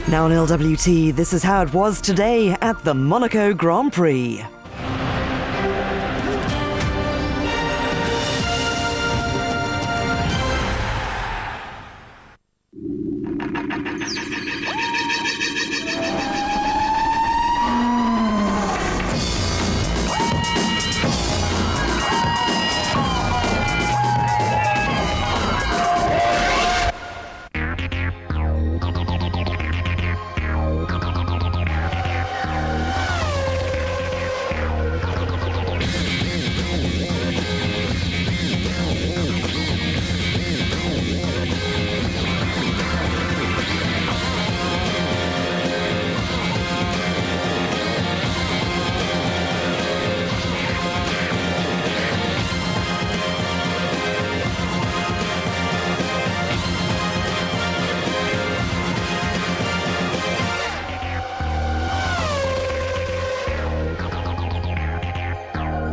Now on LWT, this is how it was today at the Monaco Grand Prix.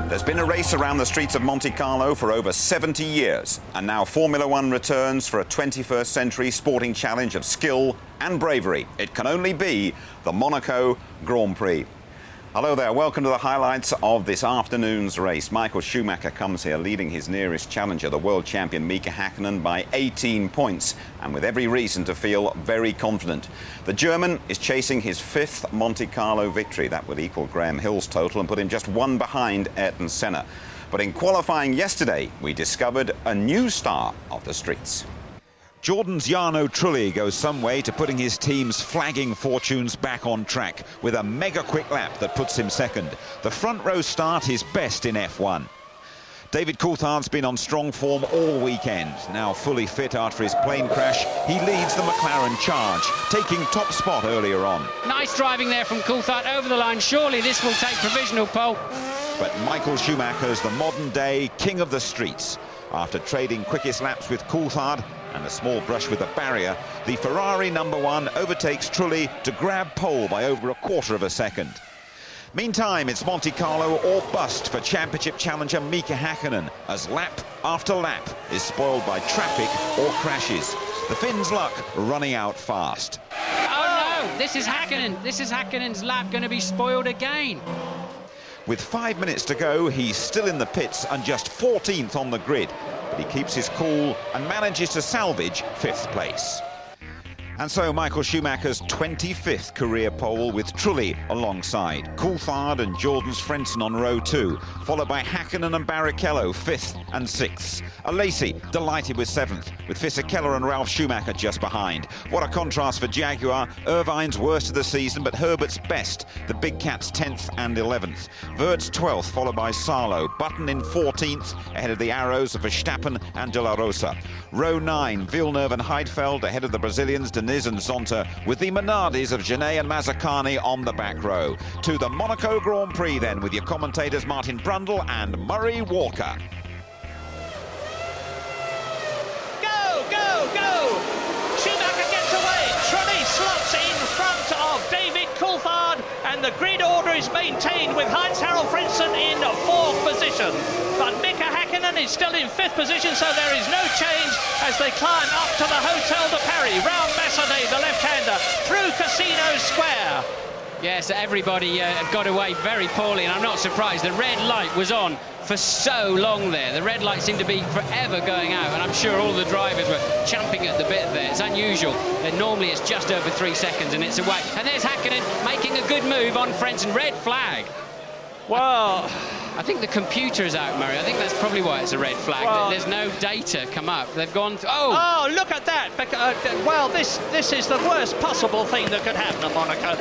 There's been a race around the streets of Monte Carlo for over 70 years, and now Formula One returns for a 21st century sporting challenge of skill and bravery. It can only be the Monaco Grand Prix. Hello there, welcome to the highlights of this afternoon's race. Michael Schumacher comes here leading his nearest challenger, the world champion Mika Häkkinen, by 18 points, and with every reason to feel very confident. The German is chasing his 5th Monte Carlo victory. That would equal Graham Hill's total and put him just one behind Ayrton Senna. But in qualifying yesterday, we discovered a new star of the streets. Jordan's Jarno Trulli goes some way to putting his team's flagging fortunes back on track with a mega quick lap that puts him second. The front row start is best in F1. David Coulthard's been on strong form all weekend. Now fully fit after his plane crash, he leads the McLaren charge, taking top spot earlier on. Nice driving there from Coulthard over the line. Surely this will take provisional pole. But Michael Schumacher's the modern-day king of the streets. After trading quickest laps with Coulthard and a small brush with the barrier, the Ferrari #1 overtakes Trulli to grab pole by over a quarter of a second. Meantime, it's Monte Carlo or bust for championship challenger Mika Häkkinen, as lap after lap is spoiled by traffic or crashes. The Finn's luck running out fast. Oh no, this is Häkkinen. This is Häkkinen's lap going to be spoiled again. With 5 minutes to go, he's still in the pits and just 14th on the grid. But he keeps his cool and manages to salvage 5th place. And so Michael Schumacher's 25th career pole with Trulli alongside. Coulthard and Jordan's Frentzen on row 2, followed by Häkkinen and Barrichello 5th and 6th. Alesi delighted with 7th, with Fisichella and Ralf Schumacher just behind. What a contrast for Jaguar. Irvine's worst of the season, but Herbert's best. The Big Cats 10th and 11th. Wirtz 12th, followed by Salo. Button in 14th, ahead of the Arrows of Verstappen and De La Rosa. Row 9, Villeneuve and Heidfeld ahead of the Brazilians Diniz and Zonta, with the Minardis of Genet and Mazzacani on the back row. To the Monaco Grand Prix then, with your commentators Martin Brundle and Murray Walker. Go, go, go! Schumacher gets away. Trulli slots in front of David Coulthard, and the grid order is maintained with Heinz-Harald Frentzen in 4th position. But Mika Häkkinen is still in 5th position, so there is no change as they climb up to the Hotel de Paris, round Massenet, the left-hander, through Casino Square. Yes, everybody got away very poorly, and I'm not surprised. The red light was on for so long there. The red light seemed to be forever going out, and I'm sure all the drivers were champing at the bit there. It's unusual. Normally it's just over 3 seconds and it's away. And there's Häkkinen making a good move on Frentzen. Red flag. Well, I think the computer is out, Murray. I think that's probably why it's a red flag. Well, there's no data come up. They've gone... Oh, look at that. Well, this is the worst possible thing that could happen at Monaco.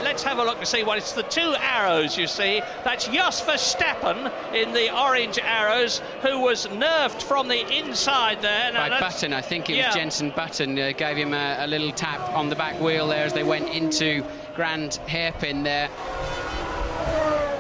Let's have a look and see what it's. The 2 arrows, you see. That's Jos Verstappen in the orange arrows, who was nerfed from the inside there. By Button, I think it was Jenson Button gave him a little tap on the back wheel there as they went into Grand Hairpin there.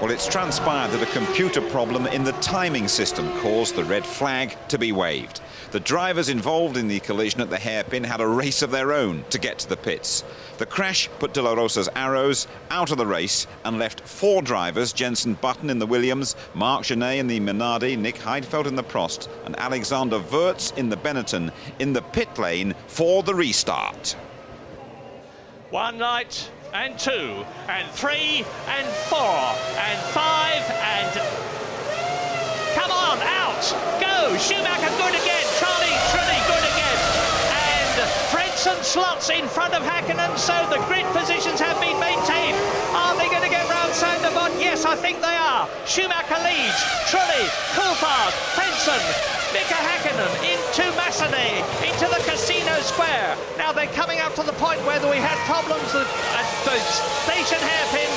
Well, it's transpired that a computer problem in the timing system caused the red flag to be waved. The drivers involved in the collision at the hairpin had a race of their own to get to the pits. The crash put De La Rosa's Arrows out of the race and left 4 drivers, Jenson Button in the Williams, Marc Genet in the Minardi, Nick Heidfeld in the Prost and Alexander Wirtz in the Benetton, in the pit lane for the restart. 1 light and 2 and 3 and 4 and 5 and... Come on, out! Go! Schumacher good again. Trulli good again. And Frentzen slots in front of Häkkinen, so the grid positions have been maintained. Are they going to get round Sandermont? Yes, I think they are. Schumacher leads. Trulli, Coulthard, Frentzen, Mika Häkkinen into Massenet, into the Casino Square. Now they're coming up to the point where we had problems at the station hairpin.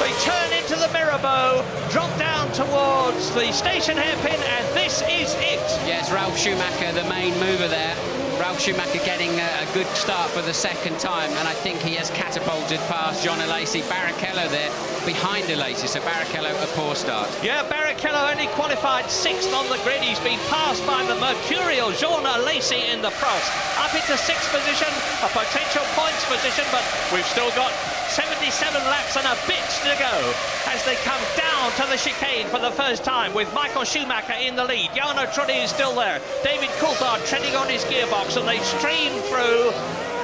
They turn into the Mirabeau, drop down towards the station hairpin, and this is it. Yes, Ralf Schumacher, the main mover there. Ralf Schumacher getting a good start for the second time, and I think he has catapulted past John Alesi. Barrichello there behind Alesi, so Barrichello a poor start. Yeah, Barrichello only qualified 6th on the grid. He's been passed by the mercurial Jean Alesi in the Prost. Up into 6th position, a potential points position, but we've still got 77 laps and a bit to go as they come down to the chicane for the first time with Michael Schumacher in the lead. Jarno Trulli is still there. David Coulthard treading on his gearbox, and they stream through.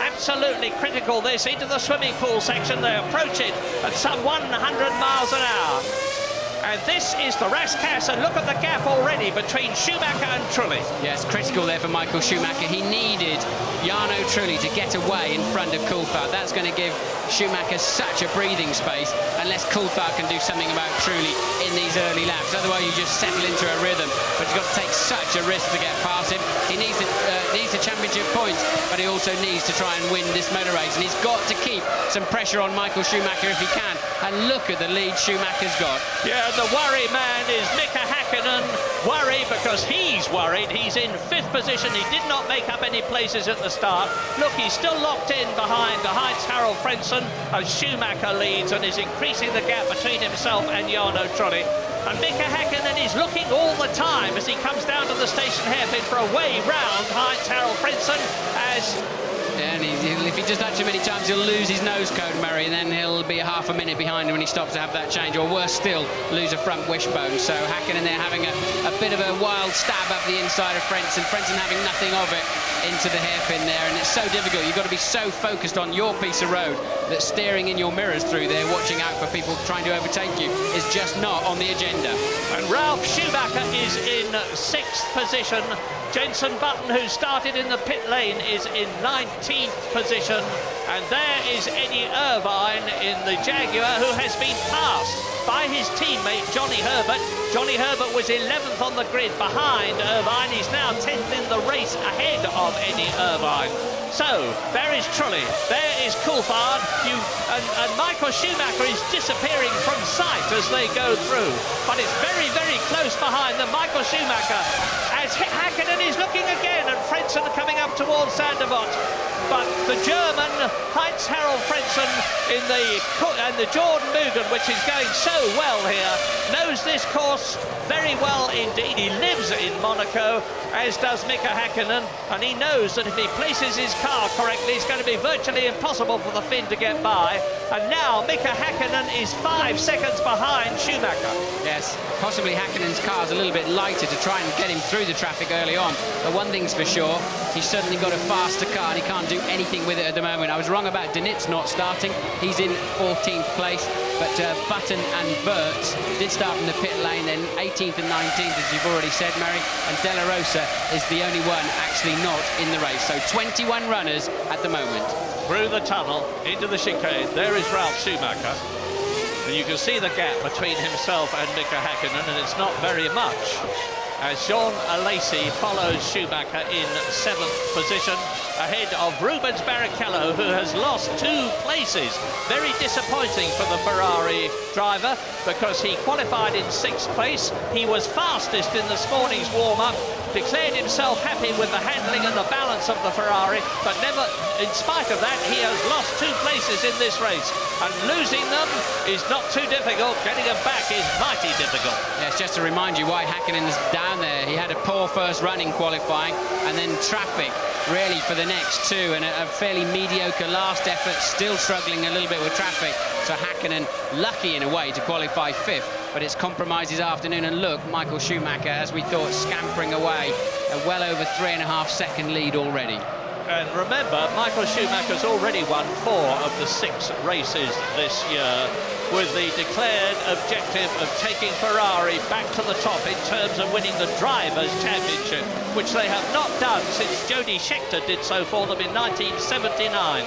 Absolutely critical this into the swimming pool section. They approach it at some 100 miles an hour. And this is the Rascasse, and look at the gap already between Schumacher and Trulli. Yes, critical there for Michael Schumacher. He needed Jarno Trulli to get away in front of Coulthard. That's going to give Schumacher such a breathing space, unless Coulthard can do something about Trulli in these early laps. Otherwise, you just settle into a rhythm. But you've got to take such a risk to get past him. He needs the championship points, but he also needs to try and win this motor race. And he's got to keep some pressure on Michael Schumacher if he can. And look at the lead Schumacher's got. Yeah, the worry man is Mika Häkkinen. Worry because he's worried. He's in 5th position. He did not make up any places at the start. Look, he's still locked in behind Heinz-Harald Frentzen as Schumacher leads and is increasing the gap between himself and Jarno Trulli. And Mika Häkkinen is looking all the time as he comes down to the station hairpin for a way round Heinz-Harald Frentzen as... And if he does that too many times, he'll lose his nose cone, Murray, and then he'll be half a minute behind when he stops to have that change, or worse still, lose a front wishbone. So Häkkinen there having a bit of a wild stab up the inside of Frentzen having nothing of it into the hairpin there, and it's so difficult. You've got to be so focused on your piece of road that staring in your mirrors through there, watching out for people trying to overtake you, is just not on the agenda. And Ralf Schumacher is in 6th position. Jenson Button, who started in the pit lane, is in 19th position. And there is Eddie Irvine in the Jaguar, who has been passed by his teammate Johnny Herbert. Johnny Herbert was 11th on the grid behind Irvine. He's now 10th in the race ahead of Eddie Irvine. So, there is Trulli, there is Coulthard, and Michael Schumacher is disappearing from sight as they go through. But it's very, very close behind them. Michael Schumacher, as Häkkinen is looking again, and Frentzen coming up towards Sandermont. But the German Heinz-Harald Frentzen and the Jordan Mugen, which is going so well here, knows this course very well indeed. He lives in Monaco, as does Mika Häkkinen, and he knows that if he places his car correctly, it's going to be virtually impossible for the Finn to get by. And now Mika Häkkinen is 5 seconds behind Schumacher. Yes, possibly Häkkinen's car's a little bit lighter to try and get him through the traffic early on. But one thing's for sure, he's certainly got a faster car and he can't do anything with it at the moment. I was wrong about Denitz not starting. He's in 14th place. But Button and Burtz did start from the pit lane, then 18th and 19th, as you've already said, Mary. And De La Rosa is the only one actually not in the race. So 21 runners at the moment. Through the tunnel, into the chicane, there is Ralf Schumacher. And you can see the gap between himself and Mika Häkkinen, and it's not very much. As Jean Alesi follows Schumacher in 7th position, ahead of Rubens Barrichello, who has lost 2 places. Very disappointing for the Ferrari driver, because he qualified in 6th place. He was fastest in this morning's warm-up, declared himself happy with the handling and the balance of the Ferrari, but never, in spite of that, he has lost 2 places in this race. And losing them is not too difficult. Getting them back is mighty difficult. Yes, just to remind you why Häkkinen's down there. He had a poor first run in qualifying, and then traffic really for the next 2, and a fairly mediocre last effort, still struggling a little bit with traffic. So Häkkinen lucky in a way to qualify 5th, but it's compromised his afternoon. And look, Michael Schumacher, as we thought, scampering away, a well over 3.5 second lead already. And remember, Michael Schumacher's already won 4 of the 6 races this year, with the declared objective of taking Ferrari back to the top in terms of winning the Drivers' Championship, which they have not done since Jody Scheckter did so for them in 1979.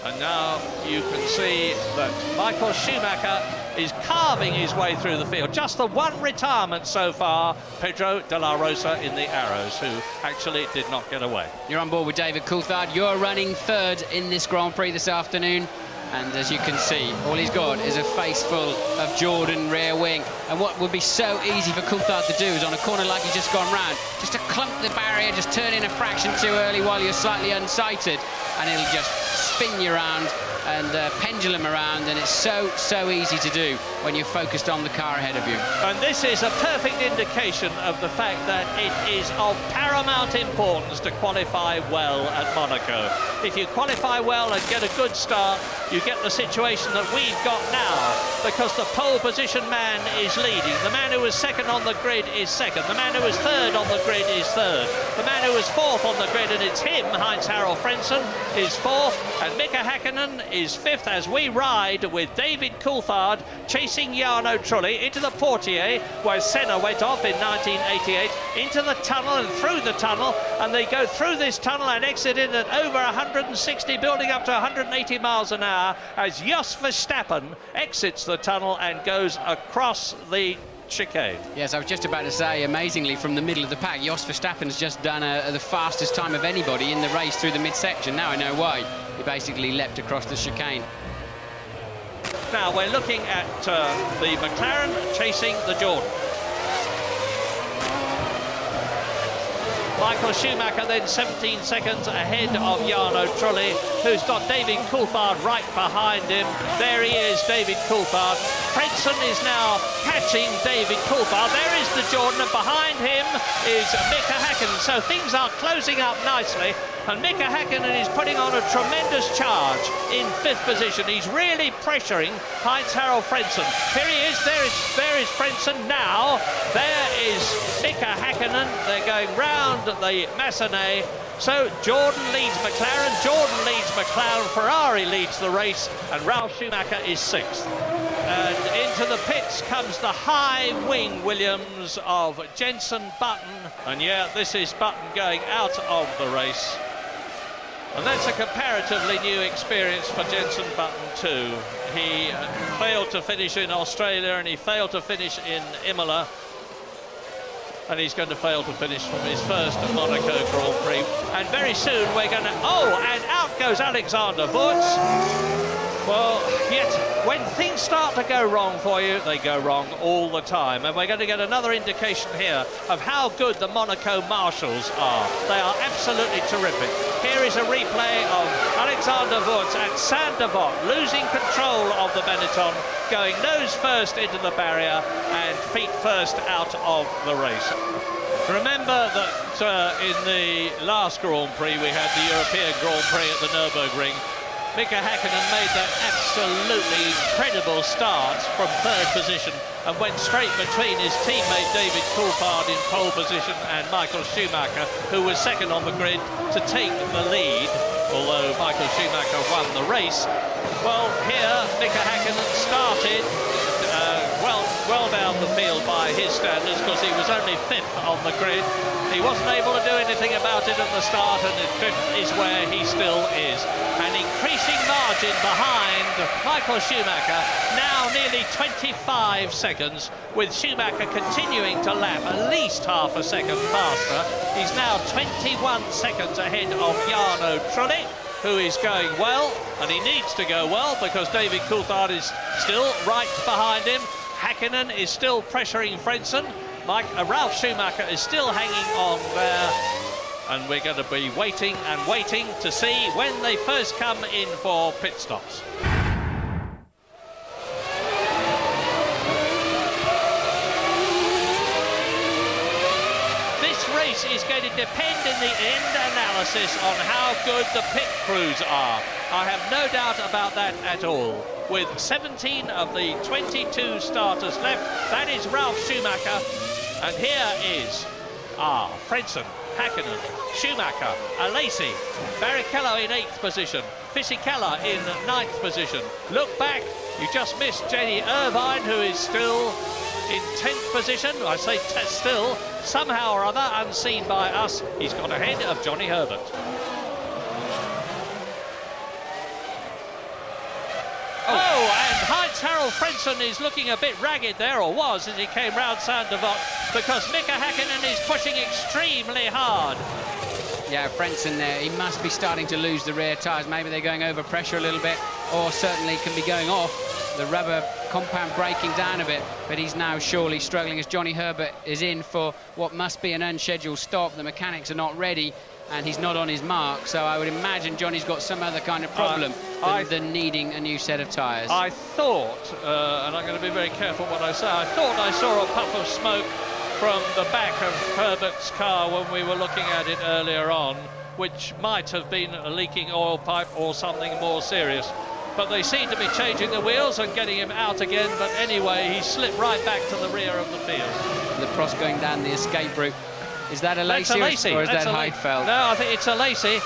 And now you can see that Michael Schumacher is carving his way through the field. Just the one retirement so far, Pedro de la Rosa in the Arrows, who actually did not get away. You're on board with David Coulthard. You're running third in this Grand Prix this afternoon. And as you can see, all he's got is a face full of Jordan rear wing. And what would be so easy for Coulthard to do is on a corner like he's just gone round, just to clump the barrier, just turn in a fraction too early while you're slightly unsighted, and it'll just spin you around and pendulum around, and it's so easy to do when you're focused on the car ahead of you. And this is a perfect indication of the fact that it is of paramount importance to qualify well at Monaco. If you qualify well and get a good start, you get the situation that we've got now, because the pole position man is leading. The man who was second on the grid is second. The man who was third on the grid is third. The man who was fourth on the grid, and it's him, Heinz-Harald Frentzen, is fourth, and Mika Häkkinen is fifth, as we ride with David Coulthard chasing Jarno Trulli into the Portier, where Senna went off in 1988, into the tunnel and through the tunnel, and they go through this tunnel and exit in at over 160, building up to 180 miles an hour, as Jos Verstappen exits the tunnel and goes across the chicane. Yes, I was just about to say, amazingly, from the middle of the pack, Jos Verstappen's just done the fastest time of anybody in the race through the midsection. Now I know why. He basically leapt across the chicane. Now we're looking at the McLaren chasing the Jordan. Michael Schumacher then 17 seconds ahead of Jarno Trulli, who's got David Coulthard right behind him. There he is, David Coulthard. Frentzen is now catching David Coulthard. There is the Jordan, and behind him is Mika Häkkinen. So things are closing up nicely, and Mika Häkkinen is putting on a tremendous charge in 5th position. He's really pressuring Heinz-Harald Frentzen. Here he is, there is Frentzen now. There is Mika Häkkinen. They're going round the Massenet. So Jordan leads McLaren, Ferrari leads the race, and Ralf Schumacher is 6th. And into the pits comes the high wing Williams of Jenson Button. And yeah, this is Button going out of the race. And that's a comparatively new experience for Jenson Button too. He failed to finish in Australia, and he failed to finish in Imola. And he's going to fail to finish from his first Monaco Grand Prix. And very soon we're going to... Oh, and out goes Alexander Wurz. Well, yet when things start to go wrong for you, they go wrong all the time. And we're going to get another indication here of how good the Monaco marshals are. They are absolutely terrific. Here is a replay of Alexander Wurz at Saint-Devote, losing control of the Benetton, going nose first into the barrier and feet first out of the race. Remember that in the last Grand Prix we had the European Grand Prix at the Nürburgring. Mika Häkkinen made that absolutely incredible start from 3rd position and went straight between his teammate David Coulthard in pole position and Michael Schumacher, who was 2nd on the grid, to take the lead, although Michael Schumacher won the race. Well, here Mika Häkkinen started well down the field by his standards, because he was only 5th on the grid. He wasn't able to do anything about it at the start, and 5th is where he still is. An increasing margin behind Michael Schumacher, now nearly 25 seconds, with Schumacher continuing to lap at least half a second faster. He's now 21 seconds ahead of Jarno Trulli, who is going well, and he needs to go well because David Coulthard is still right behind him. Häkkinen is still pressuring Frentzen. Ralf Schumacher is still hanging on there. And we're going to be waiting and waiting to see when they first come in for pit stops. This race is going to depend in the end analysis on how good the pit crews are. I have no doubt about that at all. With 17 of the 22 starters left, that is Ralf Schumacher. And here is are Frentzen, Hakkinen, Schumacher, Alesi, Barrichello in 8th position, Fisichella in 9th position. Look back, you just missed Jenny Irvine, who is still in 10th position. I say still, somehow or other, unseen by us, he's got ahead of Johnny Herbert. Oh, and Heinz-Harald Frentzen is looking a bit ragged there, or was, as he came round Saint Devote, because Mika Hakkinen is pushing extremely hard. Yeah, Frentzen there, he must be starting to lose the rear tyres. Maybe they're going over pressure a little bit, or certainly can be going off. The rubber compound breaking down a bit, but he's now surely struggling as Johnny Herbert is in for what must be an unscheduled stop. The mechanics are not ready, and he's not on his mark, so I would imagine Johnny's got some other kind of problem than needing a new set of tyres. I thought, and I'm going to be very careful what I say, I thought I saw a puff of smoke from the back of Herbert's car when we were looking at it earlier on, which might have been a leaking oil pipe or something more serious. But they seem to be changing the wheels and getting him out again, but anyway, he slipped right back to the rear of the field. The Prost going down the escape route. Is that Alesi or is that Heidfeld? No, I think it's Alesi,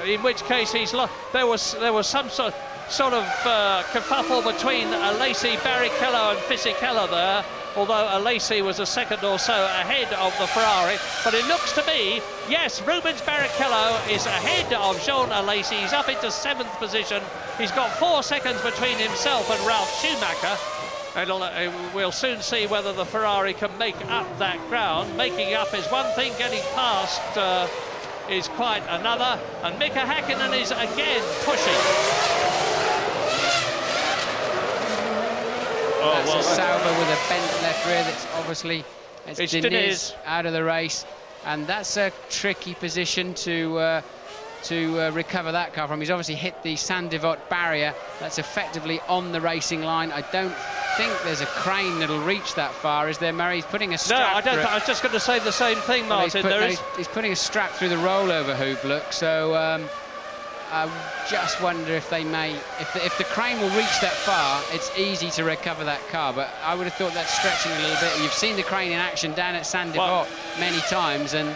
in which case he's lost. There was some sort of kerfuffle between Alesi, Barrichello and Fisichella there, although Alesi was a second or so ahead of the Ferrari. But it looks to me, yes, Rubens Barrichello is ahead of Jean Alesi. He's up into 7th position. He's got 4 seconds between himself and Ralf Schumacher. And we'll soon see whether the Ferrari can make up that ground. Making up is one thing, getting past is quite another. And Mika Hakkinen is again pushing. That's a Sauber with a bent left rear. That's obviously it's Diniz out of the race, and that's a tricky position to recover that car from. He's obviously hit the Saint Devote barrier. That's effectively on the racing line. I don't think there's a crane that'll reach that far, is there, Murray? He's putting a strap. No, I don't. I was just going to say the same thing, Martin. He's putting a strap through the rollover hoop, look. So I just wonder if they may, if the crane will reach that far, it's easy to recover that car. But I would have thought that's stretching a little bit. You've seen the crane in action down at Saint Devote many times, and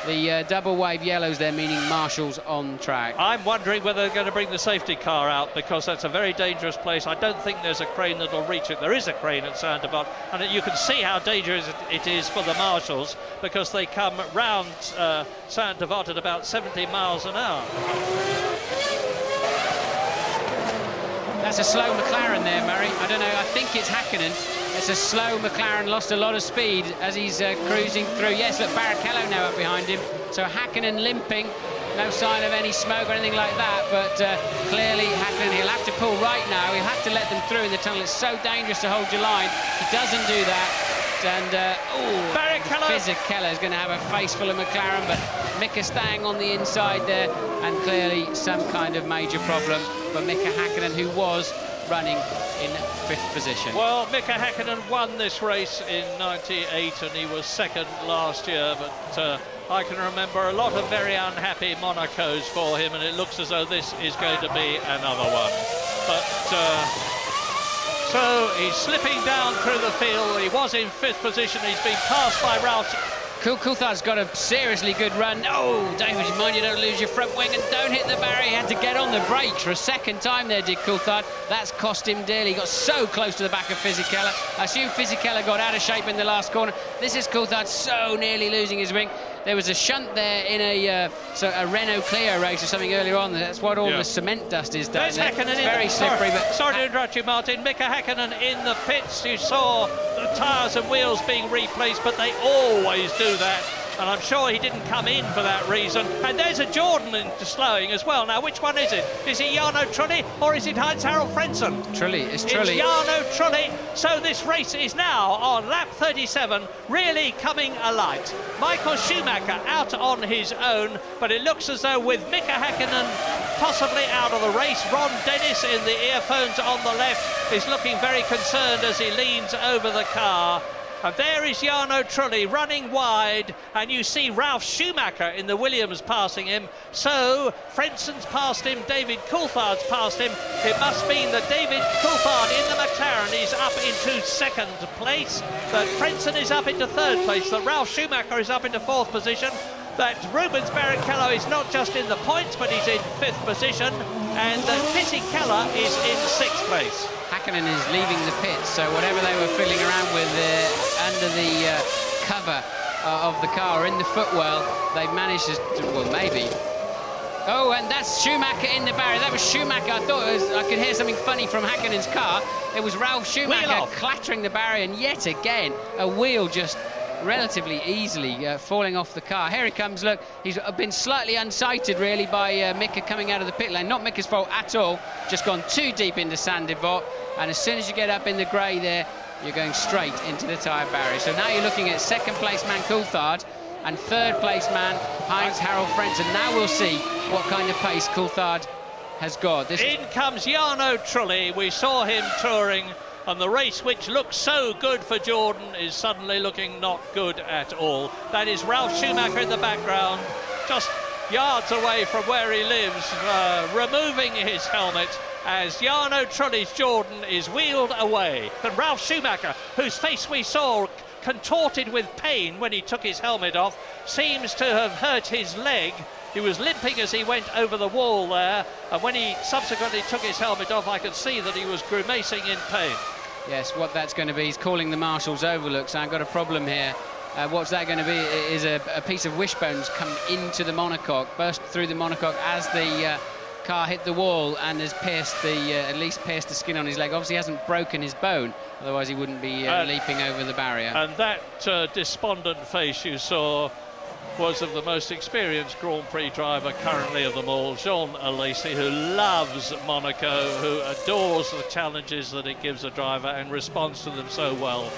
the double wave yellows there, meaning marshals on track. I'm wondering whether they're going to bring the safety car out, because that's a very dangerous place. I don't think there's a crane that'll reach it. There is a crane at Saint Devote, and you can see how dangerous it is for the marshals, because they come round Saint Devote at about 70 miles an hour. That's a slow McLaren there, Murray. I don't know, I think it's Hakkinen. It's a slow McLaren, lost a lot of speed as he's cruising through. Yes, look, Barrichello now up behind him. So Hakkinen limping, no sign of any smoke or anything like that, but clearly Hakkinen, he'll have to pull right now. He'll have to let them through in the tunnel. It's so dangerous to hold your line. He doesn't do that. And Fisichella is going to have a face full of McLaren, but Mika staying on the inside there, and clearly some kind of major problem. But Mika Hakkinen, who was running in 5th position. Well, Mika Hakkinen won this race in '98, and he was second last year, but I can remember a lot of very unhappy Monacos for him, and it looks as though this is going to be another one. But so he's slipping down through the field. He was in 5th position. He's been passed by Ralf. Coulthard's got a seriously good run. Oh, David, mind you don't lose your front wing and don't hit the barrier. He had to get on the brakes for a second time there, did Coulthard. That's cost him dearly. He got so close to the back of Fisichella. I assume Fisichella got out of shape in the last corner. This is Coulthard so nearly losing his wing. There was a shunt there in a Renault Clio race or something earlier on. That's what all the cement dust is down there. It's very slippery. Sorry to interrupt you, Martin. Mika Hakkinen in the pits. You saw the tyres and wheels being replaced, but they always do that. And I'm sure he didn't come in for that reason. And there's a Jordan into slowing as well. Now, which one is it? Is it Jarno Trulli or is it Heinz-Harald Frentzen? Trulli, it's Trulli. It's Jarno Trulli. So this race is now on lap 37, really coming alight. Michael Schumacher out on his own, but it looks as though with Mika Hakkinen possibly out of the race, Ron Dennis in the earphones on the left is looking very concerned as he leans over the car. And there is Jarno Trulli running wide, and you see Ralf Schumacher in the Williams passing him. So Frenson's passed him, David Coulthard's passed him. It must mean that David Coulthard in the McLaren is up into second place, that Frenson is up into third place, that Ralf Schumacher is up into fourth position, that Rubens Barrichello is not just in the points, but he's in fifth position, and that Fisichella is in sixth place. Hakkinen is leaving the pits, so whatever they were fiddling around with under the cover of the car, in the footwell, they've managed to, well, maybe. Oh, and that's Schumacher in the barrier. That was Schumacher. I thought I could hear something funny from Hakkinen's car. It was Ralf Schumacher clattering the barrier, and yet again, a wheel just relatively easily falling off the car. Here he comes, look, he's been slightly unsighted really by Mika coming out of the pit lane. Not Mika's fault at all, just gone too deep into Sandivot, and as soon as you get up in the grey there, you're going straight into the tyre barrier. So now you're looking at second place man Coulthard and third place man Heinz-Harald Frentzen. Now we'll see what kind of pace Coulthard has got. In comes Jarno Trulli. We saw him touring, and the race which looked so good for Jordan is suddenly looking not good at all. That is Ralf Schumacher in the background, just yards away from where he lives, removing his helmet as Jarno Trulli's Jordan is wheeled away. And Ralf Schumacher, whose face we saw contorted with pain when he took his helmet off, seems to have hurt his leg. He was limping as he went over the wall there, and when he subsequently took his helmet off, I could see that he was grimacing in pain. Yes, what that's going to be, he's calling the marshals over. Look, so I've got a problem here. What's that going to be is a piece of wishbones come into the monocoque, burst through the monocoque as the car hit the wall, and has pierced the at least pierced the skin on his leg. Obviously, he hasn't broken his bone, otherwise he wouldn't be leaping over the barrier. And that despondent face you saw was of the most experienced Grand Prix driver currently of them all, Jean Alesi, who loves Monaco, who adores the challenges that it gives a driver and responds to them so well.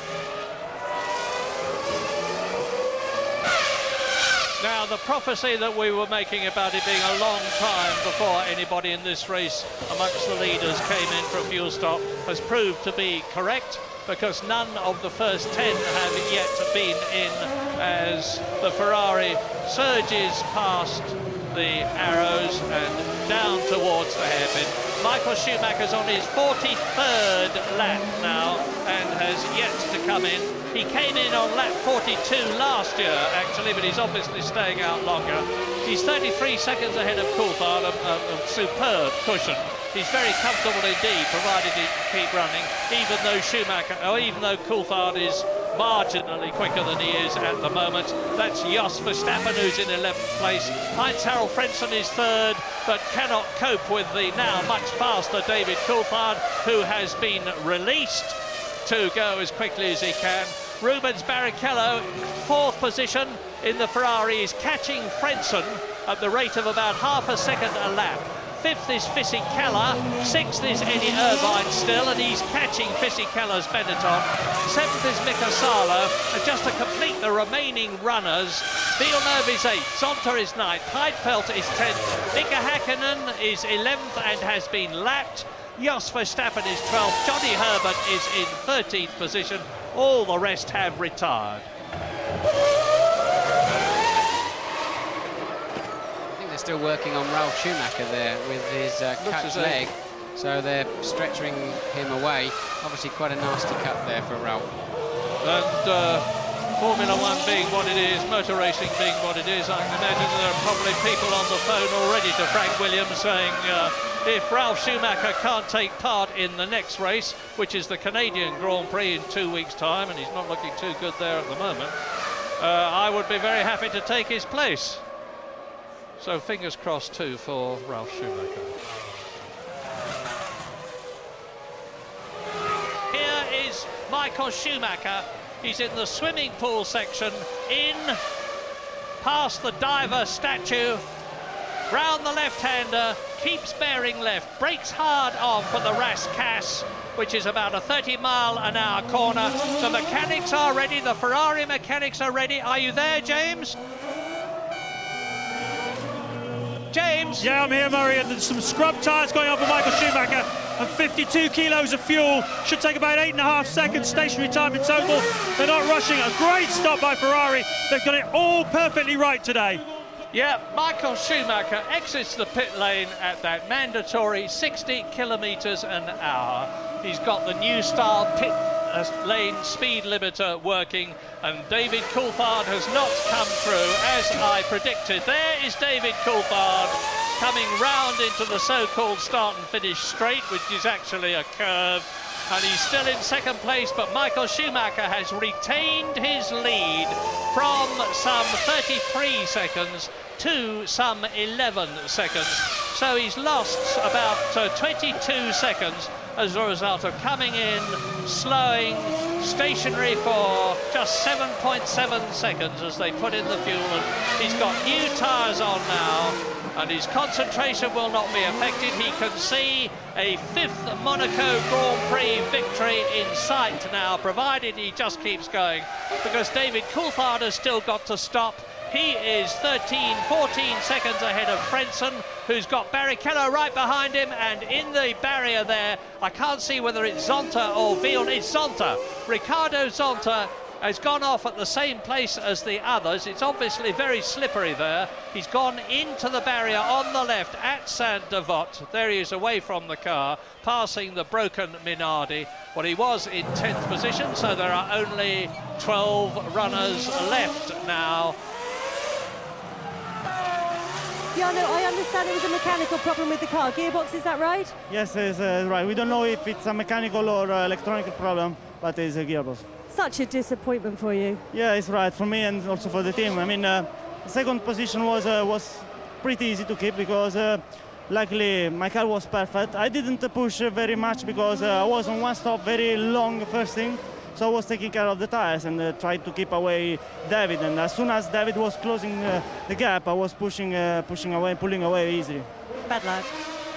Now, the prophecy that we were making about it being a long time before anybody in this race amongst the leaders came in for a fuel stop has proved to be correct, because none of the first 10 have yet been in as the Ferrari surges past the arrows and down towards the hairpin. Michael Schumacher's on his 43rd lap now and has yet to come in. He came in on lap 42 last year, actually, but he's obviously staying out longer. He's 33 seconds ahead of Coulthard, a superb cushion. He's very comfortable indeed, provided he can keep running, even though Coulthard is marginally quicker than he is at the moment. That's Jos Verstappen, who's in 11th place. Heinz-Harald Frentzen is third, but cannot cope with the now much faster David Coulthard, who has been released to go as quickly as he can. Rubens Barrichello, fourth position in the Ferrari, is catching Frentzen at the rate of about half a second a lap. Fifth is Fisichella, sixth is Eddie Irvine still, and he's catching Fisichella's Benetton. Seventh is Mika Salo, and just to complete the remaining runners, Villeneuve is 8th, Zonta is 9th, Heidfeld is 10th, Mika Hakkinen is 11th and has been lapped, Jos Verstappen is 12th, Johnny Herbert is in 13th position, all the rest have retired. Still working on Ralf Schumacher there with his cut leg, so they're stretching him away. Obviously quite a nasty cut there for Ralf. And Formula One being what it is, motor racing being what it is, I can imagine there are probably people on the phone already to Frank Williams saying if Ralf Schumacher can't take part in the next race, which is the Canadian Grand Prix in 2 weeks' time, and he's not looking too good there at the moment, I would be very happy to take his place. So fingers crossed too for Ralf Schumacher. Here is Michael Schumacher. He's in the swimming pool section, in past the diver statue, round the left-hander, keeps bearing left, brakes hard on for the Ras Kass, which is about a 30-mile-an-hour corner. The mechanics are ready, the Ferrari mechanics are ready. Are you there, James? James? Yeah, I'm here, Murray, and there's some scrub tyres going on for Michael Schumacher, and 52 kilos of fuel. Should take about 8.5 seconds stationary time in total. They're not rushing. A great stop by Ferrari. They've got it all perfectly right today. Yeah, Michael Schumacher exits the pit lane at that mandatory 60 kilometres an hour. He's got the new style pit lane speed limiter working, and David Coulthard has not come through as I predicted. There is David Coulthard coming round into the so-called start and finish straight, which is actually a curve, and he's still in second place, but Michael Schumacher has retained his lead from some 33 seconds to some 11 seconds. So he's lost about 22 seconds as a result of coming in, slowing, stationary for just 7.7 seconds as they put in the fuel. And he's got new tyres on now, and his concentration will not be affected. He can see a 5th Monaco Grand Prix victory in sight now, provided he just keeps going, because David Coulthard has still got to stop. He is 13, 14 seconds ahead of Frentzen, who's got Barrichello right behind him, and in the barrier there, I can't see whether it's Zonta or Villeneuve. It's Zonta. Ricardo Zonta has gone off at the same place as the others. It's obviously very slippery there. He's gone into the barrier on the left at Saint-Devote. There he is away from the car, passing the broken Minardi. Well, he was in 10th position, so there are only 12 runners left now. Yeah, no, I understand it was a mechanical problem with the car. Gearbox, is that right? Yes, it's right. We don't know if it's a mechanical or electronic problem, but it's a gearbox. Such a disappointment for you. Yeah, it's right for me and also for the team. I mean, second position was pretty easy to keep because luckily my car was perfect. I didn't push very much because I was on one stop, very long first thing. So I was taking care of the tires and tried to keep away David. And as soon as David was closing the gap, I was pushing away, pulling away easily. Bad lad.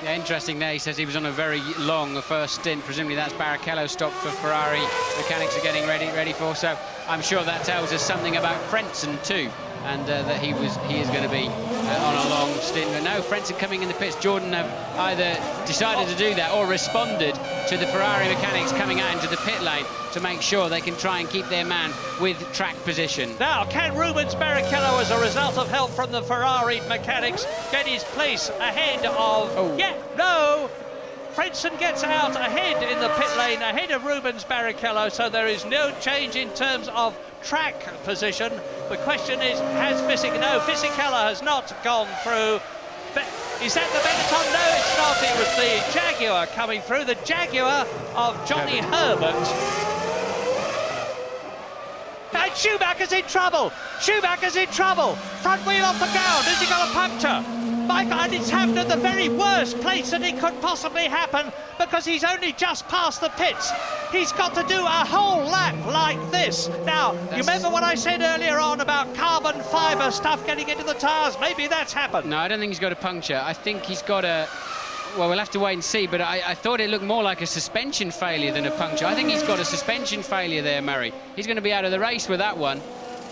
Yeah, interesting there. He says he was on a very long first stint. Presumably that's Barrichello stop for Ferrari. Mechanics are getting ready for. So I'm sure that tells us something about Frentzen too, and that he is going to be on a long stint. But no, Frentzen coming in the pits. Jordan have either decided to do that or responded to the Ferrari mechanics coming out into the pit lane to make sure they can try and keep their man with track position. Now, can Rubens Barrichello, as a result of help from the Ferrari mechanics, get his place ahead of... Oh. Yeah, no! Frentzen gets out ahead in the pit lane, ahead of Rubens Barrichello, so there is no change in terms of track position. The question is, has Fisichella has not gone through. Is that the Benetton? No, it's not. It was the Jaguar coming through, the Jaguar of Johnny Herbert. And Schumacher's in trouble. Schumacher's in trouble. Front wheel off the ground. Has he got a puncture? Michael, and it's happened at the very worst place that it could possibly happen, because he's only just past the pits. He's got to do a whole lap like this. Now, you remember what I said earlier on about carbon fibre stuff getting into the tyres? Maybe that's happened. No, I don't think he's got a puncture. I think he's got a... Well, we'll have to wait and see, but I thought it looked more like a suspension failure than a puncture. I think he's got a suspension failure there, Murray. He's going to be out of the race with that one.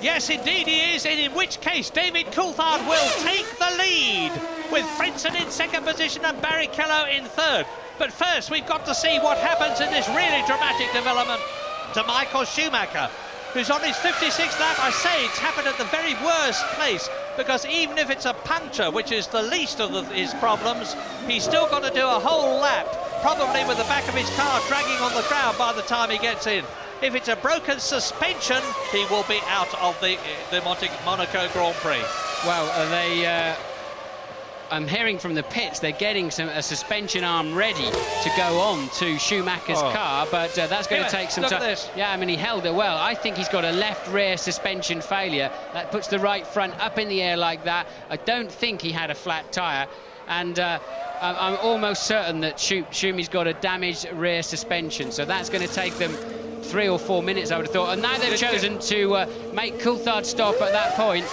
Yes, indeed he is, and in which case David Coulthard will take the lead, with Frentzen in second position and Barrichello in third. But first, we've got to see what happens in this really dramatic development to Michael Schumacher, who's on his 56th lap. I say it's happened at the very worst place, because even if it's a puncture, which is the least of his problems, he's still got to do a whole lap, probably with the back of his car dragging on the ground by the time he gets in. If it's a broken suspension, he will be out of the Monaco Grand Prix. Well, I'm hearing from the pits they're getting a suspension arm ready to go on to Schumacher's car, but that's going to take some time. Look at this. Yeah, I mean, he held it well. I think he's got a left rear suspension failure. That puts the right front up in the air like that. I don't think he had a flat tyre, and I'm almost certain that Schumi's got a damaged rear suspension, so that's going to take them 3 or 4 minutes, I would have thought. And now they've chosen to make Coulthard stop at that point.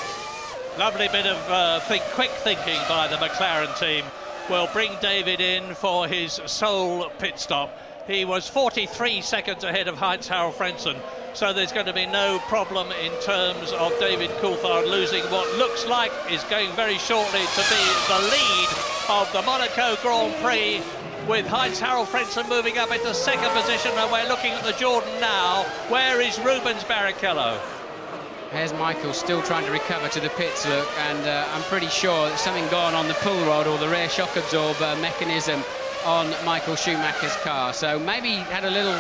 Lovely bit of quick thinking by the McLaren team. Will bring David in for his sole pit stop. He was 43 seconds ahead of Heinz-Harald Frentzen. so there's going to be no problem in terms of David Coulthard losing what looks like is going very shortly to be the lead of the Monaco Grand Prix, with Heinz-Harald Frentzen moving up into second position, and we're looking at the Jordan now. Where is Rubens Barrichello? Here's Michael still trying to recover to the pits, look, and I'm pretty sure that something gone on the pull rod or the rear shock absorber mechanism on Michael Schumacher's car. So maybe he had a little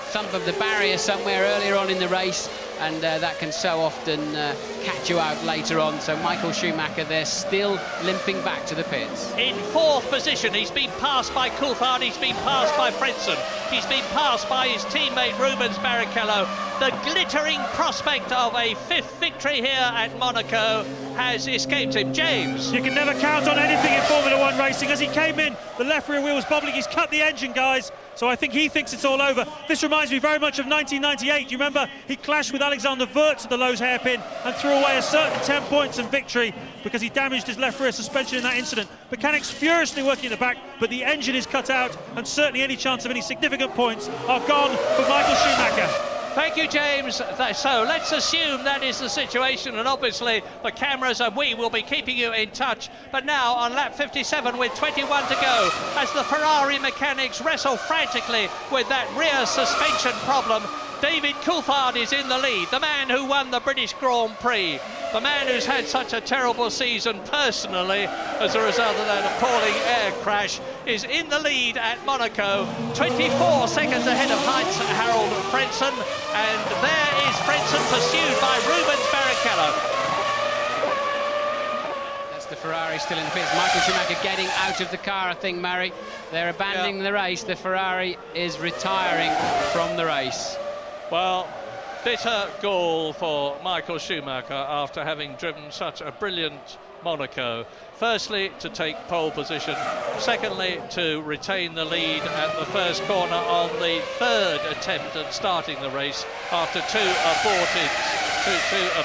thump of the barrier somewhere earlier on in the race, and that can so often catch you out later on. So Michael Schumacher, they're still limping back to the pits. In fourth position, he's been passed by Coulthard, he's been passed by Frentzen, he's been passed by his teammate Rubens Barrichello. The glittering prospect of a fifth victory here at Monaco has escaped him. James. You can never count on anything in Formula One racing. As he came in, the left rear wheel was bubbling. He's cut the engine, guys. So I think he thinks it's all over. This reminds me very much of 1998. You remember he clashed with Alexander Wurz at the Lowe's hairpin and threw away a certain 10 points and victory because he damaged his left rear suspension in that incident. Mechanics furiously working in the back, but the engine is cut out, and certainly any chance of any significant points are gone for Michael Schumacher. Thank you, James. So let's assume that is the situation, and obviously the cameras and we will be keeping you in touch. But now on lap 57 with 21 to go, as the Ferrari mechanics wrestle frantically with that rear suspension problem, David Coulthard is in the lead, the man who won the British Grand Prix, the man who's had such a terrible season personally as a result of that appalling air crash, is in the lead at Monaco, 24 seconds ahead of Heinz-Harald Frentzen, and there is Frentzen pursued by Rubens Barrichello. That's the Ferrari still in the pits. Michael Schumacher getting out of the car, I think, Murray. They're abandoning the race. The Ferrari is retiring from the race. Well, bitter goal for Michael Schumacher after having driven such a brilliant Monaco. Firstly, to take pole position. Secondly, to retain the lead at the first corner on the third attempt at starting the race after two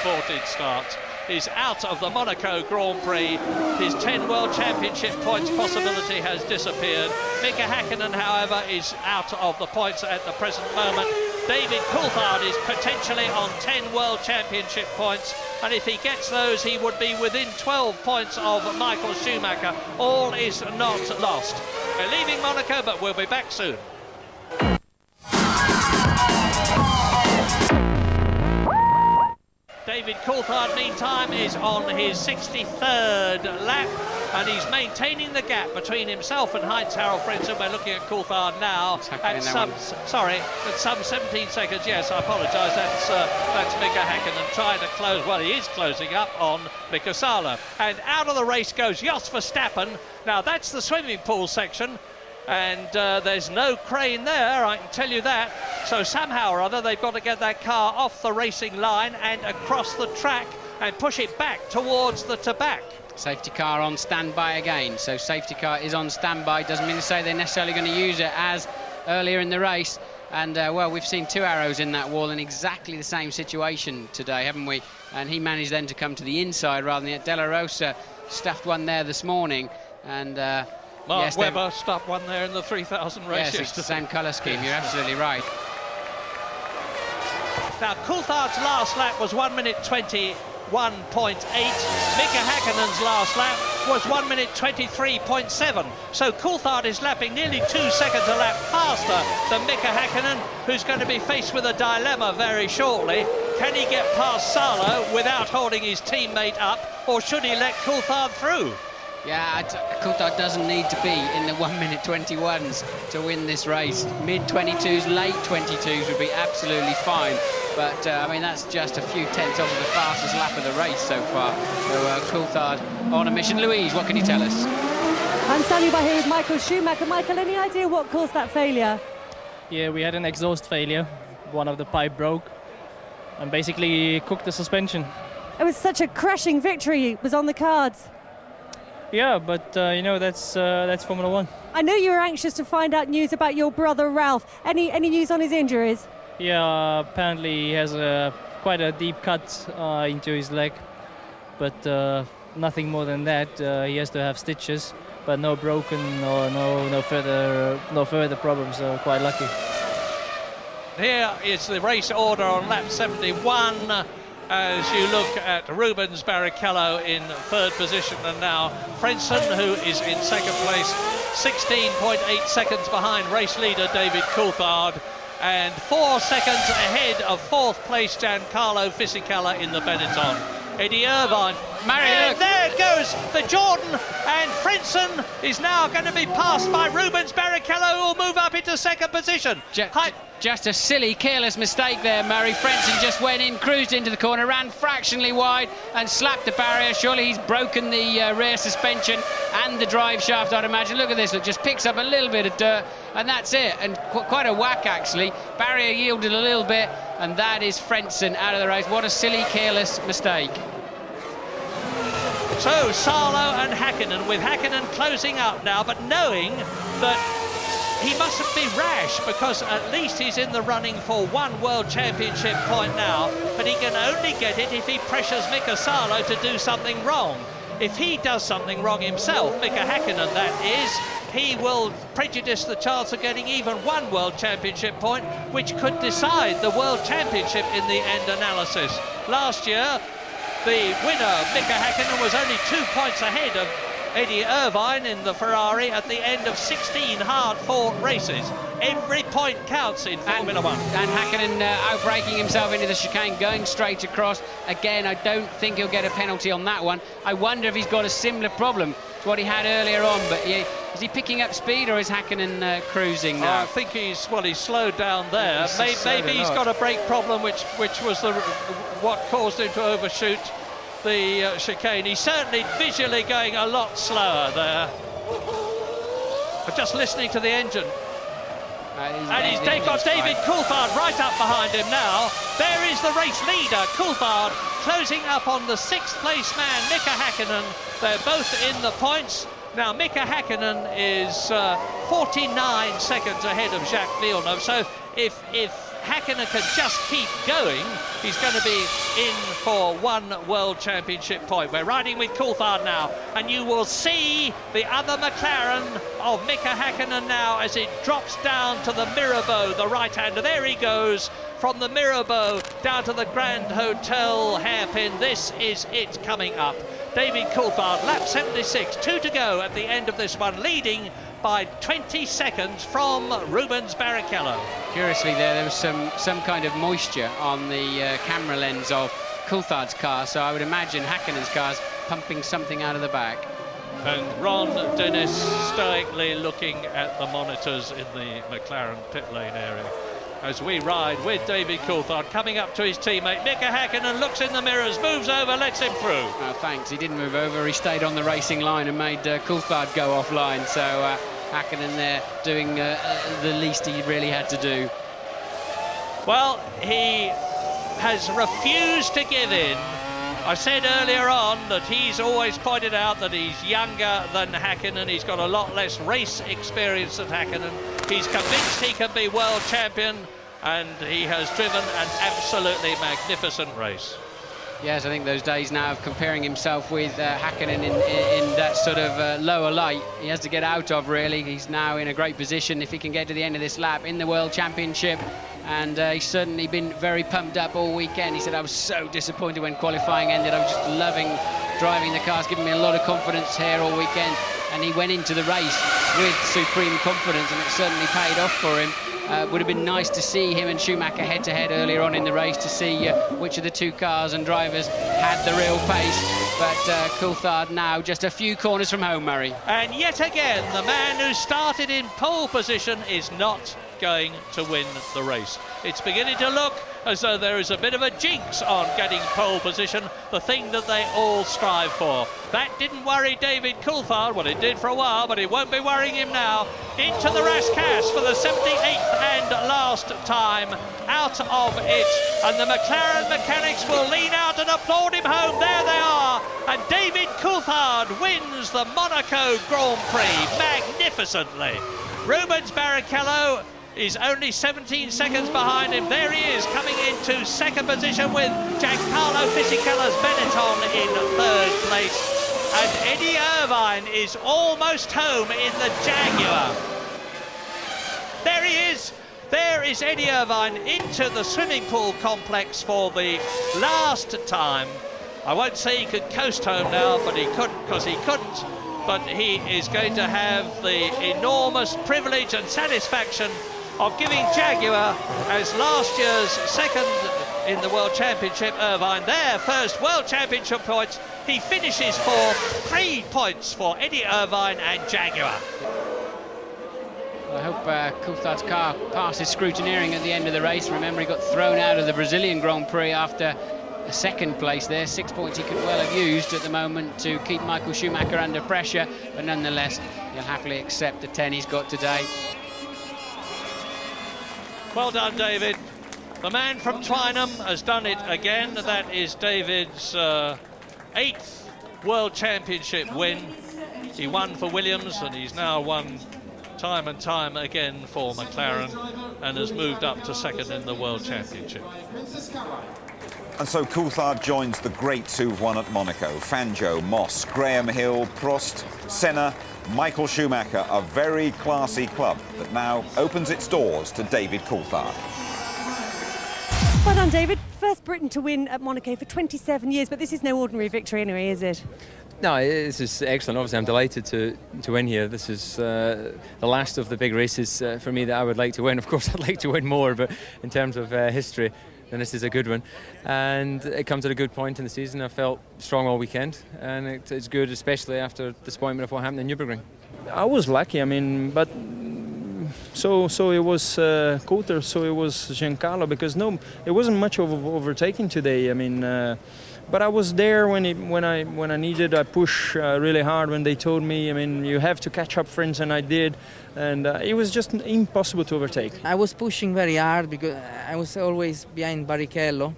aborted starts. Is out of the Monaco Grand Prix. His 10 World Championship points possibility has disappeared. Mika Häkkinen, however, is out of the points at the present moment. David Coulthard is potentially on 10 World Championship points, and if he gets those, he would be within 12 points of Michael Schumacher. All is not lost. We're leaving Monaco, but we'll be back soon. David Coulthard, meantime, is on his 63rd lap, and he's maintaining the gap between himself and Heinz-Harald Frentzen. We're looking at Coulthard now at some 17 seconds. Yes, I apologise. That's Mika Häkkinen trying to close. Well, he is closing up on Mika Salo, and out of the race goes Jos Verstappen. Now that's the swimming pool section, and there's no crane there, I can tell you that. So somehow or other they've got to get that car off the racing line and across the track and push it back towards the Tabac. Safety car on standby again. So safety car is on standby. Doesn't mean to say they're necessarily going to use it as earlier in the race. And well, we've seen two arrows in that wall in exactly the same situation today, haven't we? And he managed then to come to the inside rather than De La Rosa stuffed one there this morning. And Mark Webber stuffed one there in the 3000 race. Yes, it's the same colour scheme. You're absolutely right. Now, Coulthard's last lap was 1 minute 21.8. Mika Häkkinen's last lap was 1 minute 23.7. So Coulthard is lapping nearly 2 seconds a lap faster than Mika Häkkinen, who's going to be faced with a dilemma very shortly. Can he get past Salo without holding his teammate up, or should he let Coulthard through? Yeah, Coulthard doesn't need to be in the 1 minute 21s to win this race. Mid-22s, late 22s would be absolutely fine. But, I mean, that's just a few tenths off of the fastest lap of the race so far. So Coulthard on a mission. Louise, what can you tell us? I'm standing by here with Michael Schumacher. Michael, any idea what caused that failure? Yeah, we had an exhaust failure. One of the pipe broke and basically cooked the suspension. It was such a crashing victory. It was on the cards. Yeah, but you know, that's Formula One. I know you were anxious to find out news about your brother Ralph. Any news on his injuries? Yeah, apparently he has quite a deep cut into his leg, but nothing more than that. He has to have stitches, but no broken or no further problems. So quite lucky. here is the race order on lap 71. As you look at Rubens Barrichello in third position, and now Frentzen, who is in second place, 16.8 seconds behind race leader David Coulthard, and 4 seconds ahead of fourth place Giancarlo Fisichella in the Benetton. Eddie Irvine, and there goes the Jordan, and Frentzen is now going to be passed by Rubens Barrichello, who will move up into second position. Just a silly, careless mistake there, Murray. Frentzen just went in, cruised into the corner, ran fractionally wide and slapped the barrier. Surely he's broken the rear suspension and the drive shaft, I'd imagine. Look at this, it just picks up a little bit of dirt, and that's it. And quite a whack, actually. Barrier yielded a little bit, and that is Frentzen out of the race. What a silly, careless mistake. So Salo and Hakkinen, with Hakkinen closing up now, but knowing that he mustn't be rash, because at least he's in the running for one World Championship point now, but he can only get it if he pressures Mika Salo to do something wrong. If he does something wrong himself, Mika Hakkinen that is, he will prejudice the chance of getting even one World Championship point, which could decide the World Championship in the end analysis. Last year, the winner, Mika Hakkinen, was only 2 points ahead of Eddie Irvine in the Ferrari at the end of 16 hard-fought races. Every point counts in Formula One. And Hakkinen outbraking himself into the chicane, going straight across. Again, I don't think he'll get a penalty on that one. I wonder if he's got a similar problem to what he had earlier on. But is he picking up speed, or is Hakkinen cruising now? I think he's slowed down there. Maybe he's got a brake problem, which was what caused him to overshoot the chicane. He's certainly visually going a lot slower there. But just listening to the engine. And he's got David Coulthard right up behind him now. There is the race leader, Coulthard, closing up on the sixth place man, Mika Hakkinen. They're both in the points. Now, Mika Hakkinen is 49 seconds ahead of Jacques Villeneuve. So if Hakkinen can just keep going, he's going to be in for one World Championship point. We're riding with Coulthard now, and you will see the other McLaren of Mika Hakkinen now as it drops down to the Mirabeau, the right-hander. There he goes from the Mirabeau down to the Grand Hotel hairpin. This is it coming up. David Coulthard, lap 76, 2 to go at the end of this one, leading by 20 seconds from Rubens Barrichello. Curiously there was some kind of moisture on the camera lens of Coulthard's car, so I would imagine Hakkinen's car's pumping something out of the back. And Ron Dennis stoically looking at the monitors in the McLaren pit lane area as we ride with David Coulthard coming up to his teammate Mika Hakkinen, looks in the mirrors, moves over, lets him through. Oh, thanks, he didn't move over, he stayed on the racing line and made Coulthard go offline, so Hakkinen there doing the least he really had to do. Well, he has refused to give in. I said earlier on that he's always pointed out that he's younger than Hakkinen. He's got a lot less race experience than Hakkinen. He's convinced he can be world champion, and he has driven an absolutely magnificent race. Yes, I think those days now of comparing himself with Hakkinen in that sort of lower light, he has to get out of, really. He's now in a great position if he can get to the end of this lap in the World Championship. And he's certainly been very pumped up all weekend. He said, I was so disappointed when qualifying ended. I was just loving driving the car. It's given me a lot of confidence here all weekend. And he went into the race with supreme confidence, and it certainly paid off for him. Would have been nice to see him and Schumacher head-to-head earlier on in the race to see which of the two cars and drivers had the real pace. But Coulthard now just a few corners from home, Murray. And yet again, the man who started in pole position is not going to win the race. It's beginning to look as though there is a bit of a jinx on getting pole position, the thing that they all strive for. That didn't worry David Coulthard, well, it did for a while, but it won't be worrying him now. Into the Rascasse for the 78th and last time, out of it, and the McLaren mechanics will lean out and applaud him home. There they are, and David Coulthard wins the Monaco Grand Prix magnificently. Rubens Barrichello is only 17 seconds behind him. There he is, coming into second position with Giancarlo Fisichella's Benetton in third place. And Eddie Irvine is almost home in the Jaguar. There he is. There is Eddie Irvine into the swimming pool complex for the last time. I won't say he could coast home now, but he couldn't, because he couldn't. But he is going to have the enormous privilege and satisfaction of giving Jaguar, as last year's second in the World Championship, Irvine, their first World Championship points. He finishes for 3 points for Eddie Irvine and Jaguar. I hope Coulthard's car passes scrutineering at the end of the race. Remember, he got thrown out of the Brazilian Grand Prix after a second place there. 6 points he could well have used at the moment to keep Michael Schumacher under pressure, but nonetheless, he'll happily accept the 10 he's got today. Well done, David. The man from Twynham has done it again. That is David's 8th World Championship win. He won for Williams, and he's now won time and time again for McLaren, and has moved up to second in the World Championship. And so Coulthard joins the greats who've won at Monaco. Fangio, Moss, Graham Hill, Prost, Senna, Michael Schumacher, a very classy club that now opens its doors to David Coulthard. Well done, David. First Briton to win at Monaco for 27 years, but this is no ordinary victory anyway, is it? No, this is excellent. Obviously, I'm delighted to win here. This is the last of the big races for me that I would like to win. Of course, I'd like to win more, but in terms of history, then this is a good one. And it comes at a good point in the season. I felt strong all weekend, and it's good, especially after disappointment of what happened in Nürburgring. I was lucky, I mean, but so it was Coulter, so it was Giancarlo, because no, it wasn't much of overtaking today. I mean, but I was there when I needed. I pushed really hard when they told me, I mean, you have to catch up, friends, and I did. And it was just impossible to overtake. I was pushing very hard because I was always behind Barrichello.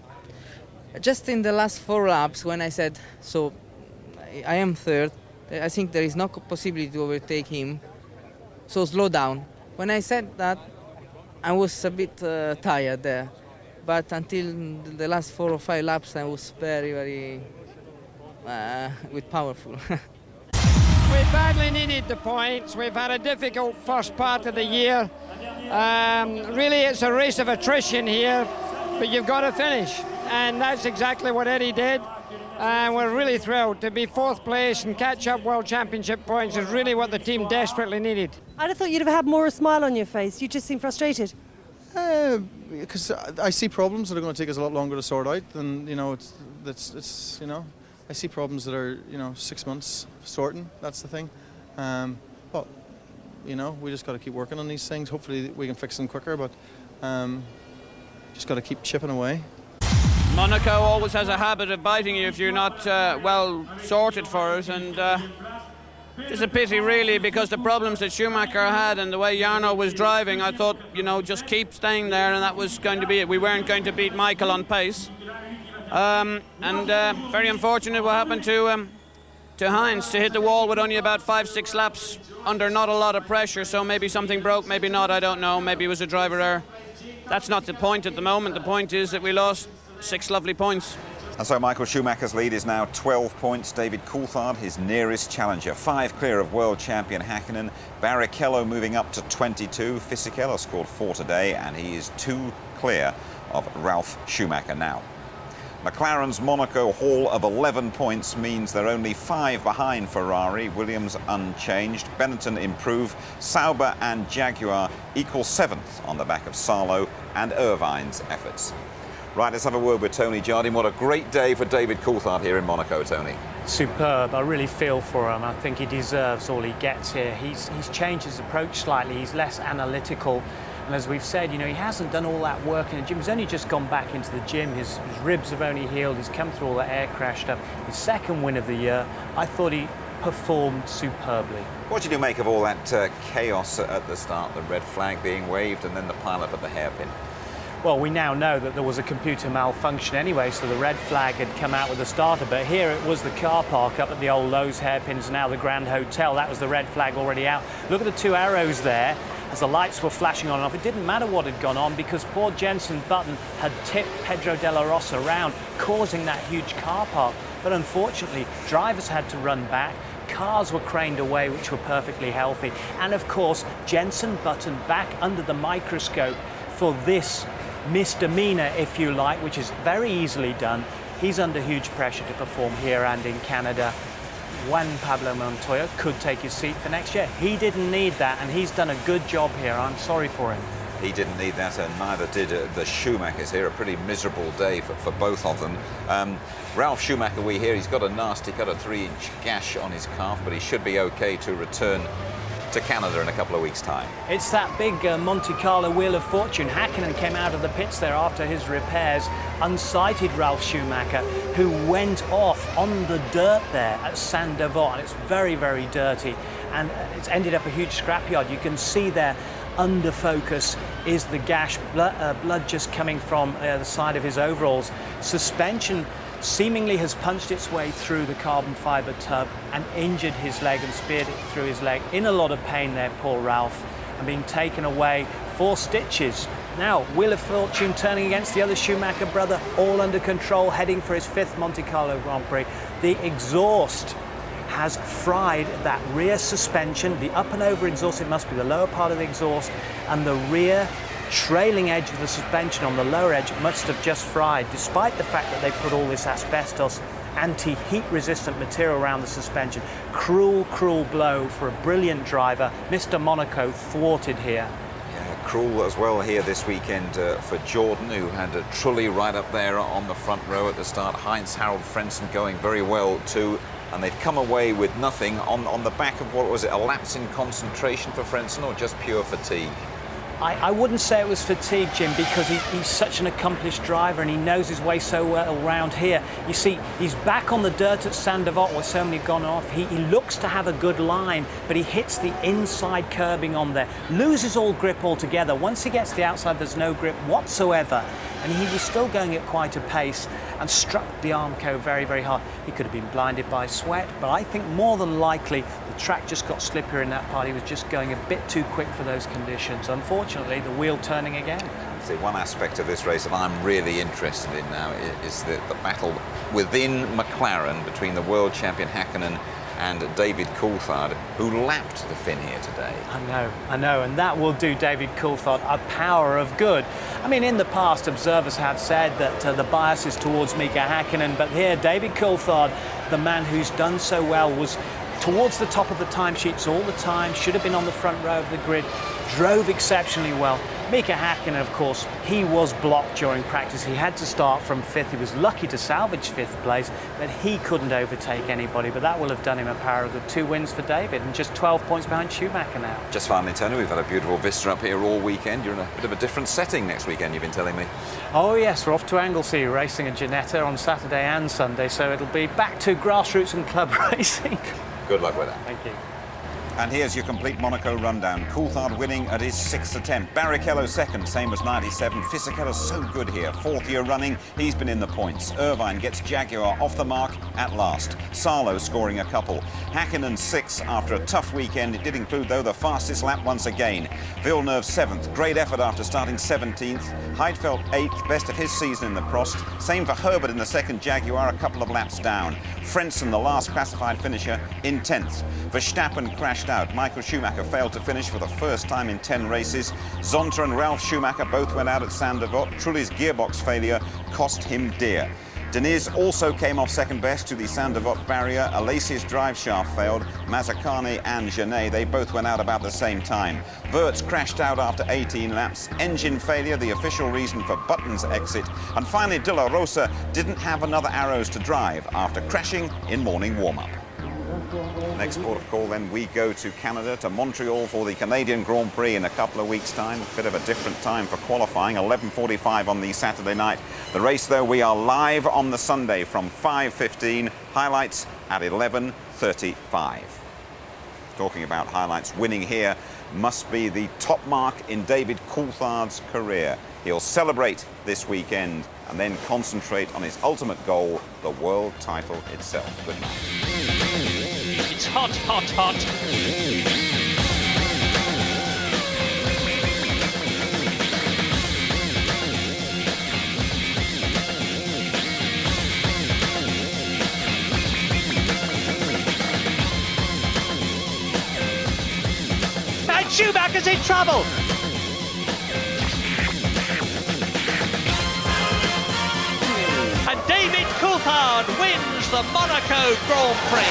Just in the last 4 laps, when I said, so I am third, I think there is no possibility to overtake him, so slow down. When I said that, I was a bit tired there. But until the last 4 or 5 laps, I was very powerful. We badly needed the points. We've had a difficult first part of the year. Really, it's a race of attrition here, but you've got to finish. And that's exactly what Eddie did. And we're really thrilled to be 4th place and catch up World Championship points is really what the team desperately needed. I'd have thought you'd have had more a smile on your face. You just seem frustrated. Because I see problems that are going to take us a lot longer to sort out. And, you know, it's you know, I see problems that are, you know, 6 months sorting. That's the thing. But, you know, we just got to keep working on these things. Hopefully we can fix them quicker, but just got to keep chipping away. Monaco always has a habit of biting you if you're not well sorted for it, and it's a pity really, because the problems that Schumacher had and the way Jarno was driving, I thought, you know, just keep staying there and that was going to be it. We weren't going to beat Michael on pace, and very unfortunate what happened to Heinz, to hit the wall with only about 5-6 laps under not a lot of pressure. So maybe something broke, maybe not, I don't know. Maybe it was a driver error. That's not the point at the moment. The point is that we lost 6 lovely points. And so Michael Schumacher's lead is now 12 points. David Coulthard, his nearest challenger, 5 clear of world champion Häkkinen. Barrichello moving up to 22. Fisichella scored 4 today, and he is 2 clear of Ralf Schumacher now. McLaren's Monaco haul of 11 points means they're only 5 behind Ferrari. Williams unchanged. Benetton improve. Sauber and Jaguar equal 7th on the back of Salo and Irvine's efforts. Right, let's have a word with Tony Jardine. What a great day for David Coulthard here in Monaco, Tony. Superb. I really feel for him. I think he deserves all he gets here. He's changed his approach slightly. He's less analytical. And as we've said, you know, he hasn't done all that work in the gym. He's only just gone back into the gym. His ribs have only healed. He's come through all that air crash stuff. His 2nd win of the year. I thought he performed superbly. What did you make of all that chaos at the start? The red flag being waved and then the pile-up at the hairpin? Well, we now know that there was a computer malfunction anyway, so the red flag had come out with the starter, but here it was the car park up at the old Lowe's hairpins, now the Grand Hotel. That was the red flag already out. Look at the 2 arrows there as the lights were flashing on and off. It didn't matter what had gone on because poor Jenson Button had tipped Pedro de la Rosa around, causing that huge car park. But unfortunately, drivers had to run back. Cars were craned away, which were perfectly healthy. And of course, Jenson Button back under the microscope for this misdemeanor, if you like, which is very easily done. He's under huge pressure to perform here and in Canada. Juan Pablo Montoya could take his seat for next year. He didn't need that, and he's done a good job here. I'm sorry for him. He didn't need that, and neither did the Schumachers here. A pretty miserable day for both of them. Ralf Schumacher, we hear he's got a nasty cut, a 3-inch gash on his calf, but he should be okay to return to Canada in a couple of weeks' time. It's that big Monte Carlo Wheel of Fortune. Hakkinen came out of the pits there after his repairs, unsighted Ralf Schumacher, who went off on the dirt there at Saint-Devote. It's very, very dirty, and it's ended up a huge scrapyard. You can see there, under focus, is the gash, blood just coming from the side of his overalls. Suspension seemingly has punched its way through the carbon fibre tub and injured his leg and speared it through his leg. In a lot of pain there, poor Ralph, and being taken away for stitches. Now, Wheel of Fortune turning against the other Schumacher brother, all under control, heading for his 5th Monte Carlo Grand Prix. The exhaust has fried that rear suspension. The up and over exhaust, it must be the lower part of the exhaust, and the rear trailing edge of the suspension on the lower edge must have just fried, despite the fact that they put all this asbestos anti-heat resistant material around the suspension. Cruel, cruel blow for a brilliant driver. Mr. Monaco thwarted here. Yeah, cruel as well here this weekend for Jordan, who had Trulli right up there on the front row at the start. Heinz-Harald Frentzen going very well too. And they've come away with nothing on the back of, what was it, a lapse in concentration for Frentzen, or just pure fatigue? I wouldn't say it was fatigue, Jim, because he's such an accomplished driver and he knows his way so well around here. You see, he's back on the dirt at Saint-Devote where so many have gone off. He looks to have a good line, but he hits the inside curbing on there, loses all grip altogether. Once he gets to the outside, there's no grip whatsoever. And he was still going at quite a pace and struck the Armco very, very hard. He could have been blinded by sweat, but I think more than likely the track just got slippier in that part. He was just going a bit too quick for those conditions. Unfortunately, the wheel turning again. See, one aspect of this race that I'm really interested in now is the battle within McLaren between the world champion Hakkinen and David Coulthard, who lapped the Finn here today. I know, and that will do David Coulthard a power of good. I mean, in the past, observers have said that the bias is towards Mika Hakkinen, but here, David Coulthard, the man who's done so well, was towards the top of the timesheets all the time, should have been on the front row of the grid, drove exceptionally well. Mika Hakkinen, of course, he was blocked during practice. He had to start from 5th. He was lucky to salvage 5th place, but he couldn't overtake anybody. But that will have done him a power of good. 2 wins for David and just 12 points behind Schumacher now. Just finally, Tony, we've had a beautiful vista up here all weekend. You're in a bit of a different setting next weekend, you've been telling me. Oh yes, we're off to Anglesey racing a Ginetta on Saturday and Sunday, so it'll be back to grassroots and club racing. Good luck with that. Thank you. And here's your complete Monaco rundown. Coulthard winning at his 6th attempt. Barrichello second, same as 97. Fisichella's so good here. 4th year running, he's been in the points. Irvine gets Jaguar off the mark at last. Sarlo scoring a couple. Hakkinen 6th after a tough weekend. It did include, though, the fastest lap once again. Villeneuve 7th. Great effort after starting 17th. Heidfeld 8th, best of his season in the Prost. Same for Herbert in the second Jaguar, a couple of laps down. Frentzen, the last classified finisher, in 10th. Verstappen crashed out. Michael Schumacher failed to finish for the first time in 10 races. Zonta and Ralf Schumacher both went out at Saint-Devote. Trulli's gearbox failure cost him dear. Deniz also came off second best to the Saint-Devote barrier. Alesi's drive shaft failed. Mazzacane and Genet, they both went out about the same time. Wirtz crashed out after 18 laps. Engine failure, the official reason for Button's exit. And finally, De La Rosa didn't have another arrows to drive after crashing in morning warm-up. Next port of call, then we go to Canada, to Montreal for the Canadian Grand Prix in a couple of weeks' time. A bit of a different time for qualifying, 11:45 on the Saturday night. The race, though, we are live on the Sunday from 5:15. Highlights at 11:35. Talking about highlights, winning here must be the top mark in David Coulthard's career. He'll celebrate this weekend and then concentrate on his ultimate goal, the world title itself. Good night. It's hot, hot, hot. And Schumacher's in trouble. the Monaco Grand Prix.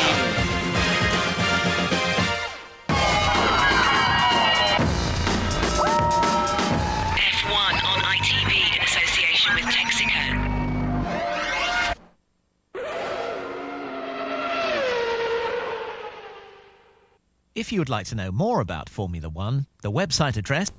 F1 on ITV in association with Texaco. If you would like to know more about Formula One, the website address